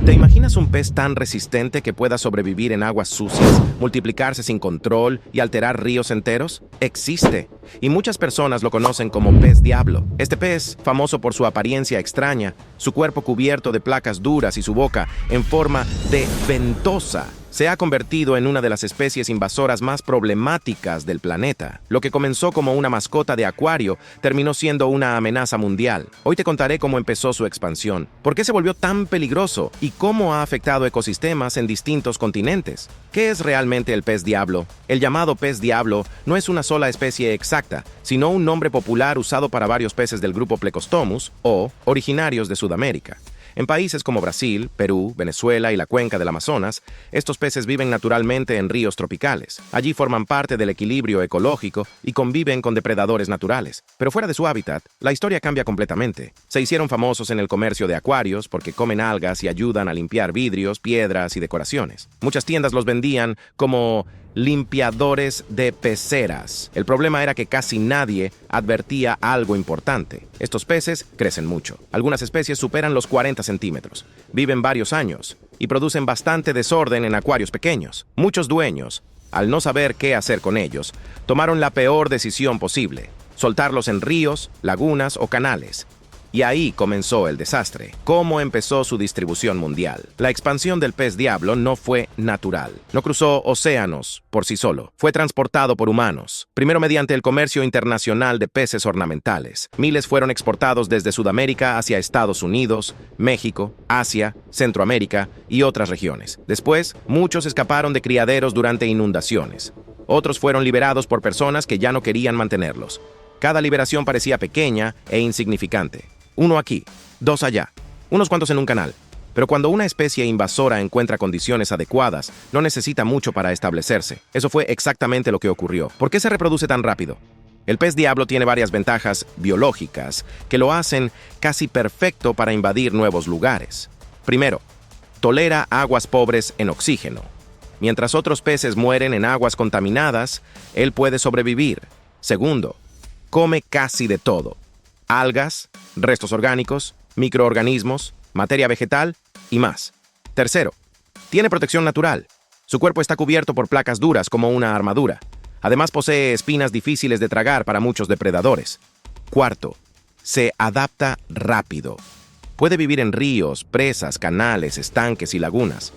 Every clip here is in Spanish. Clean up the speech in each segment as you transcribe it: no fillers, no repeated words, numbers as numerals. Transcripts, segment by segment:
¿Te imaginas un pez tan resistente que pueda sobrevivir en aguas sucias, multiplicarse sin control y alterar ríos enteros? Existe, y muchas personas lo conocen como pez diablo. Este pez, famoso por su apariencia extraña, su cuerpo cubierto de placas duras y su boca en forma de ventosa, se ha convertido en una de las especies invasoras más problemáticas del planeta. Lo que comenzó como una mascota de acuario terminó siendo una amenaza mundial. Hoy te contaré cómo empezó su expansión, por qué se volvió tan peligroso y cómo ha afectado ecosistemas en distintos continentes. ¿Qué es realmente el pez diablo? El llamado pez diablo no es una sola especie exacta, sino un nombre popular usado para varios peces del grupo Plecostomus o originarios de Sudamérica. En países como Brasil, Perú, Venezuela y la cuenca del Amazonas, estos peces viven naturalmente en ríos tropicales. Allí forman parte del equilibrio ecológico y conviven con depredadores naturales. Pero fuera de su hábitat, la historia cambia completamente. Se hicieron famosos en el comercio de acuarios porque comen algas y ayudan a limpiar vidrios, piedras y decoraciones. Muchas tiendas los vendían como limpiadores de peceras. El problema era que casi nadie advertía algo importante. Estos peces crecen mucho. Algunas especies superan los 40 centímetros. Viven varios años y producen bastante desorden en acuarios pequeños. Muchos dueños, al no saber qué hacer con ellos, tomaron la peor decisión posible: soltarlos en ríos, lagunas o canales. Y ahí comenzó el desastre. ¿Cómo empezó su distribución mundial? La expansión del pez diablo no fue natural. No cruzó océanos por sí solo. Fue transportado por humanos. Primero mediante el comercio internacional de peces ornamentales. Miles fueron exportados desde Sudamérica hacia Estados Unidos, México, Asia, Centroamérica y otras regiones. Después, muchos escaparon de criaderos durante inundaciones. Otros fueron liberados por personas que ya no querían mantenerlos. Cada liberación parecía pequeña e insignificante. Uno aquí, dos allá, unos cuantos en un canal. Pero cuando una especie invasora encuentra condiciones adecuadas, no necesita mucho para establecerse. Eso fue exactamente lo que ocurrió. ¿Por qué se reproduce tan rápido? El pez diablo tiene varias ventajas biológicas que lo hacen casi perfecto para invadir nuevos lugares. Primero, tolera aguas pobres en oxígeno. Mientras otros peces mueren en aguas contaminadas, él puede sobrevivir. Segundo, come casi de todo: algas, restos orgánicos, microorganismos, materia vegetal y más. Tercero, tiene protección natural. Su cuerpo está cubierto por placas duras como una armadura. Además posee espinas difíciles de tragar para muchos depredadores. Cuarto, se adapta rápido. Puede vivir en ríos, presas, canales, estanques y lagunas.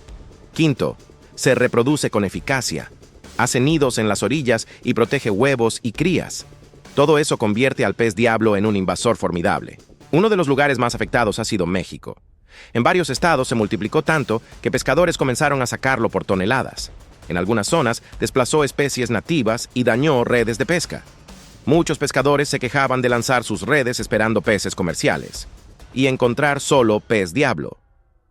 Quinto, se reproduce con eficacia. Hace nidos en las orillas y protege huevos y crías. Todo eso convierte al pez diablo en un invasor formidable. Uno de los lugares más afectados ha sido México. En varios estados se multiplicó tanto que pescadores comenzaron a sacarlo por toneladas. En algunas zonas desplazó especies nativas y dañó redes de pesca. Muchos pescadores se quejaban de lanzar sus redes esperando peces comerciales y encontrar solo pez diablo.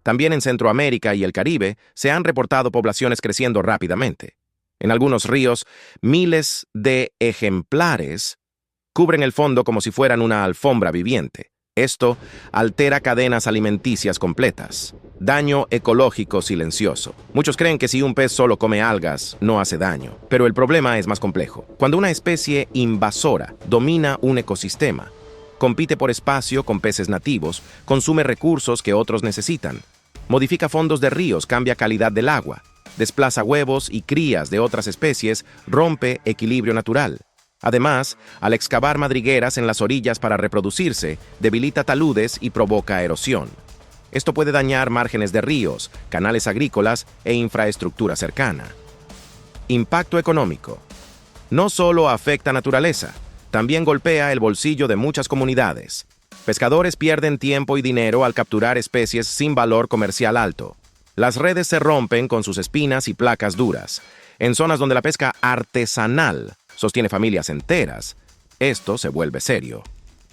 También en Centroamérica y el Caribe se han reportado poblaciones creciendo rápidamente. En algunos ríos, miles de ejemplares cubren el fondo como si fueran una alfombra viviente. Esto altera cadenas alimenticias completas. Daño ecológico silencioso. Muchos creen que si un pez solo come algas, no hace daño. Pero el problema es más complejo. Cuando una especie invasora domina un ecosistema, compite por espacio con peces nativos, consume recursos que otros necesitan, modifica fondos de ríos, cambia calidad del agua, desplaza huevos y crías de otras especies, rompe equilibrio natural. Además, al excavar madrigueras en las orillas para reproducirse, debilita taludes y provoca erosión. Esto puede dañar márgenes de ríos, canales agrícolas e infraestructura cercana. Impacto económico. No solo afecta naturaleza, también golpea el bolsillo de muchas comunidades. Pescadores pierden tiempo y dinero al capturar especies sin valor comercial alto. Las redes se rompen con sus espinas y placas duras. En zonas donde la pesca artesanal sostiene familias enteras, esto se vuelve serio.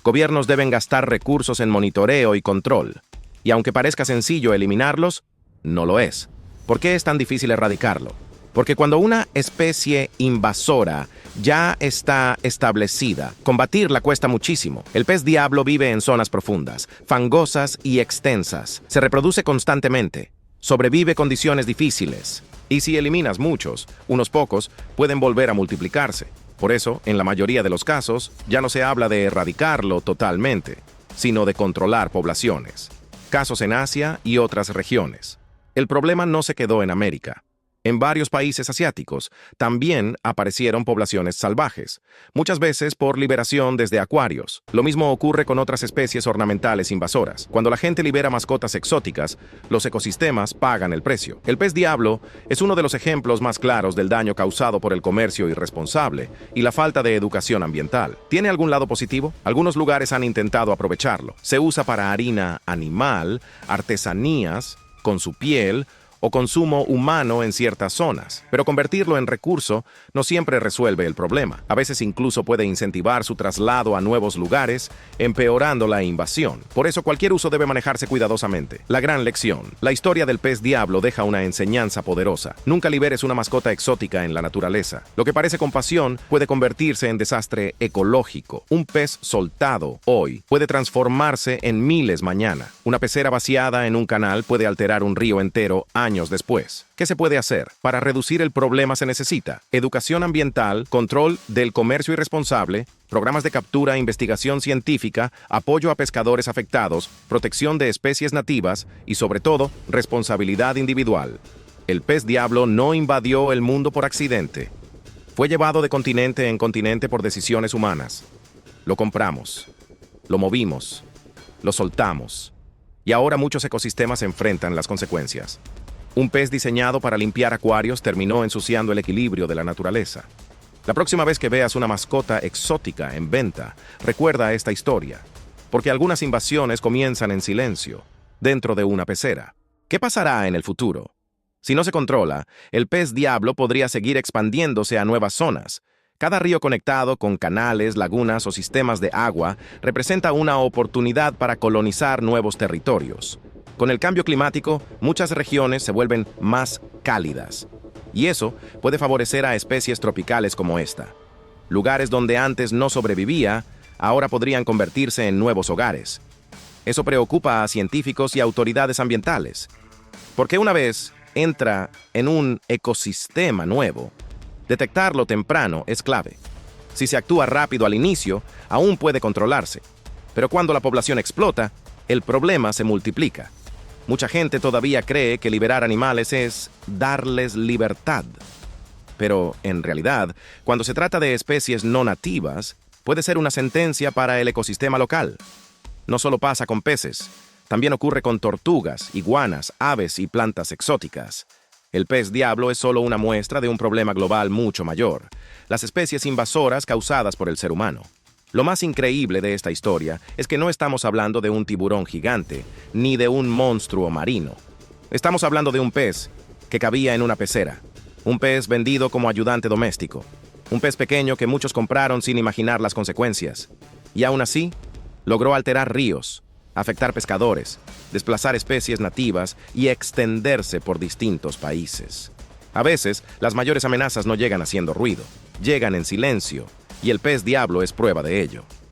Gobiernos deben gastar recursos en monitoreo y control. Y aunque parezca sencillo eliminarlos, no lo es. ¿Por qué es tan difícil erradicarlo? Porque cuando una especie invasora ya está establecida, combatirla cuesta muchísimo. El pez diablo vive en zonas profundas, fangosas y extensas. Se reproduce constantemente. Sobrevive condiciones difíciles. Y si eliminas muchos, unos pocos pueden volver a multiplicarse. Por eso, en la mayoría de los casos, ya no se habla de erradicarlo totalmente, sino de controlar poblaciones. casos en Asia y otras regiones. El problema no se quedó en América. En varios países asiáticos también aparecieron poblaciones salvajes, muchas veces por liberación desde acuarios. Lo mismo ocurre con otras especies ornamentales invasoras. Cuando la gente libera mascotas exóticas, los ecosistemas pagan el precio. El pez diablo es uno de los ejemplos más claros del daño causado por el comercio irresponsable y la falta de educación ambiental. ¿Tiene algún lado positivo? Algunos lugares han intentado aprovecharlo. Se usa para harina animal, artesanías, con su piel o consumo humano en ciertas zonas, pero convertirlo en recurso no siempre resuelve el problema. A veces incluso puede incentivar su traslado a nuevos lugares, empeorando la invasión. Por eso cualquier uso debe manejarse cuidadosamente. La gran lección. La historia del pez diablo deja una enseñanza poderosa. Nunca liberes una mascota exótica en la naturaleza. Lo que parece compasión puede convertirse en desastre ecológico. Un pez soltado hoy puede transformarse en miles mañana. Una pecera vaciada en un canal puede alterar un río entero años después. ¿Qué se puede hacer? Para reducir el problema se necesita educación ambiental, control del comercio irresponsable, programas de captura e investigación científica, apoyo a pescadores afectados, protección de especies nativas y, sobre todo, responsabilidad individual. El pez diablo no invadió el mundo por accidente. Fue llevado de continente en continente por decisiones humanas. Lo compramos, lo movimos, lo soltamos. Y ahora muchos ecosistemas enfrentan las consecuencias. Un pez diseñado para limpiar acuarios terminó ensuciando el equilibrio de la naturaleza. La próxima vez que veas una mascota exótica en venta, recuerda esta historia, porque algunas invasiones comienzan en silencio, dentro de una pecera. ¿Qué pasará en el futuro? Si no se controla, el pez diablo podría seguir expandiéndose a nuevas zonas. Cada río conectado con canales, lagunas o sistemas de agua representa una oportunidad para colonizar nuevos territorios. Con el cambio climático, muchas regiones se vuelven más cálidas, y eso puede favorecer a especies tropicales como esta. Lugares donde antes no sobrevivía, ahora podrían convertirse en nuevos hogares. Eso preocupa a científicos y autoridades ambientales, porque una vez entra en un ecosistema nuevo, detectarlo temprano es clave. Si se actúa rápido al inicio, aún puede controlarse, pero cuando la población explota, el problema se multiplica. Mucha gente todavía cree que liberar animales es darles libertad. Pero, en realidad, cuando se trata de especies no nativas, puede ser una sentencia para el ecosistema local. No solo pasa con peces, también ocurre con tortugas, iguanas, aves y plantas exóticas. El pez diablo es solo una muestra de un problema global mucho mayor: las especies invasoras causadas por el ser humano. Lo más increíble de esta historia es que no estamos hablando de un tiburón gigante, ni de un monstruo marino. Estamos hablando de un pez que cabía en una pecera, un pez vendido como ayudante doméstico, un pez pequeño que muchos compraron sin imaginar las consecuencias. Y aún así, logró alterar ríos, afectar pescadores, desplazar especies nativas y extenderse por distintos países. A veces, las mayores amenazas no llegan haciendo ruido, llegan en silencio, y el pez diablo es prueba de ello.